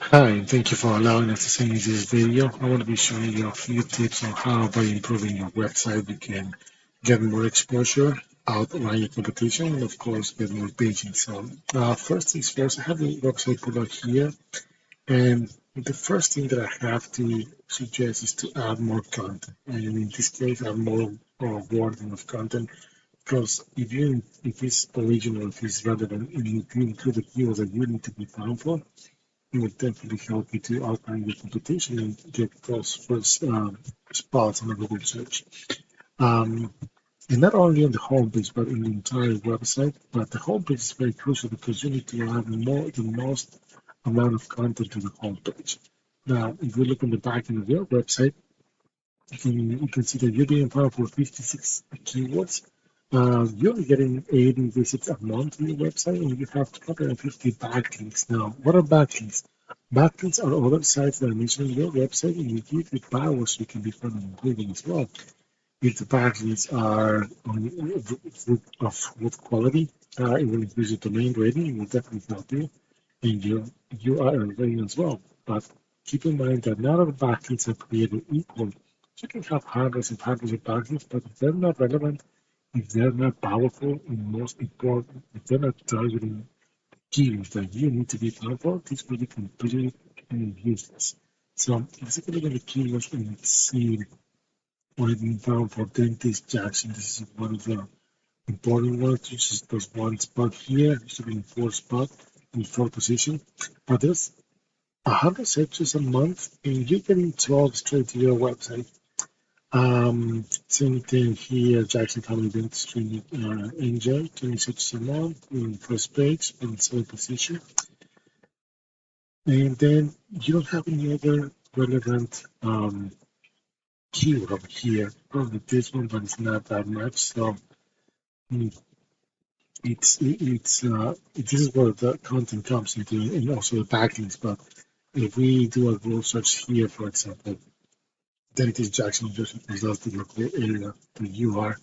Hi, and thank you for allowing us to send you this video. I want to be showing you a few tips on how by improving your website you can get more exposure, outline your competition, and of course get more paging. So first things first, I have the website put out here, and the first thing that I have to suggest is to add more content. And in this case, add more wording of content because if it's original, if it's relevant, and if you include the keywords that you need to be found for, it would definitely help you to outline your competition and get those first spots on the Google search. Um, and not only on the homepage, but in the entire website. But the homepage is very crucial because you need to have the most amount of content to the homepage. Now, if we look on the back end of your website, you can see that you're being found for 56 keywords. You're getting 80 visits a month on your website, and you have 250 backlinks. Now, what are backlinks? Backlinks are other sites that are mentioned on your website, and you give it power so you can be found on Google as well. If the backlinks are of good quality, it will increase your domain rating. It will definitely help you in your URL rating as well. But keep in mind that not all backlinks are created equal. You can have hundreds of backlinks, but if they're not relevant, if they're not powerful, and most important, if they're not targeting keywords that you need to be found for, this will be completely useless. So let's take a look at the keywords and see what it means found for dentist Jackson. This is one of the important ones. This is there's one spot here, it should be in fourth spot, in fourth position. But there's 100 searches a month, and you're getting 12 straight to your website. Same thing here, Jackson Family Dentistry, enjoy 20 searches a month in first page in third position. And then you don't have any other relevant keyword over here. Probably this one, but it's not that much. So mm, this is where the content comes into, and also the backlinks. But if we do a Google search here, for example, Dentist Jackson Joseph, because that's the local area that you are,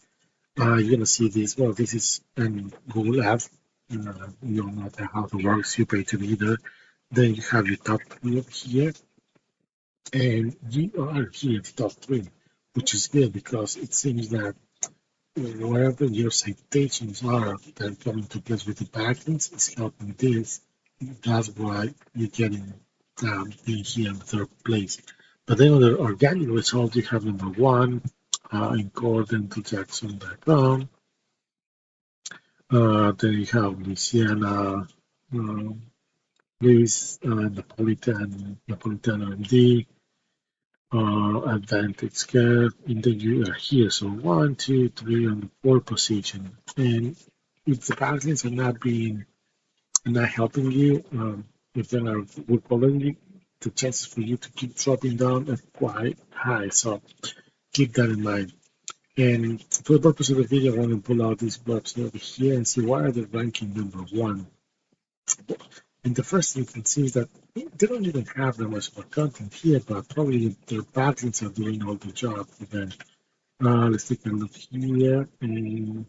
you're gonna see this. Well, this is an Google ad. You don't know how it works. You pay to be there. Then you have your top three up here, and you are here at the top three, which is good because it seems that wherever your citations are that are coming to place with the backlinks is helping this. That's why you're getting being here in third place. But then on the organic results, you have number one in Gordon to Jackson.com. Then you have Louisiana, Louis, Napolitan MD, Advantage Care, and then you are here. So one, two, three on the fourth position. And if the backlinks are not helping you, if they're not good quality, the chances for you to keep dropping down are quite high. So keep that in mind. And for the purpose of the video, I want to pull out these webs over here and see why are they ranking number one. And the first thing you can see is that they don't even have that much more content here, but probably their backlinks are doing all the job for them. Let's take a look here. And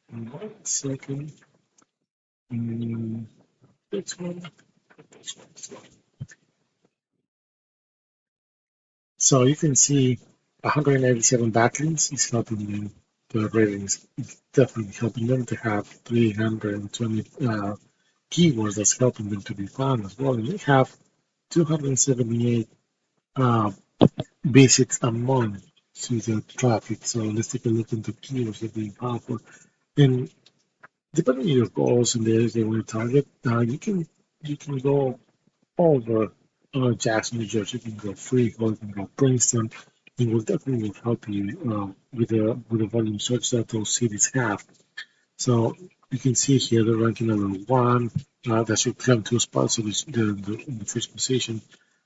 1 second. Mm, this one. This one. So you can see 187 backlinks is helping them. The ratings is definitely helping them to have 320 keywords that's helping them to be found as well. And they have 278 uh, visits a month to the traffic. So let's take a look into keywords that are being powerful. And depending on your goals and the areas they want to target, you can go over Jackson, New Jersey. You can go Freehold, you can go Princeton. It will definitely help you with the volume search that those cities have. So you can see here the ranking number one. That should climb 2 spots. So in the first position,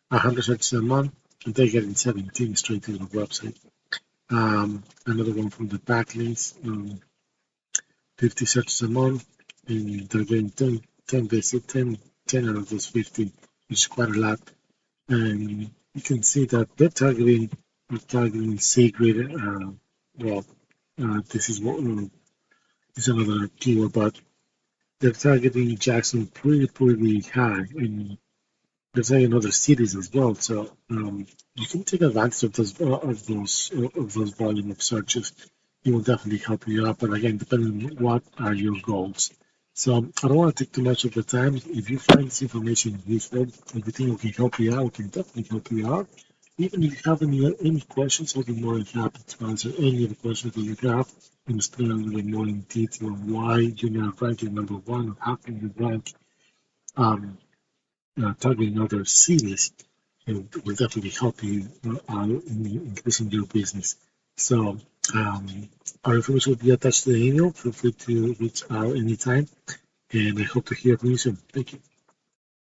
100 searches a month, and they're getting 17 straight to the website. Another one from the backlinks, 50 searches a month, and they're getting 10 visits, 10 out of those 50, which is quite a lot. And you can see that they're targeting sacred. Well, this is what is another keyword, but they're targeting Jackson pretty high, and say in other cities as well. So you can take advantage of those volume of searches. It will definitely help you out. But again, depending on what are your goals. So I don't want to take too much of the time. If you find this information useful, if you think we can help you out, we can definitely help you out. Even if you have any questions, I'll be more than happy to answer any of the questions that you have and explain a little bit more in detail why you're not ranking number one, or how can you rank um, targeting other cities. It will definitely help you in increasing your business. So our information will be attached to the email. Feel free to reach out anytime, and I hope to hear from you soon. Thank you.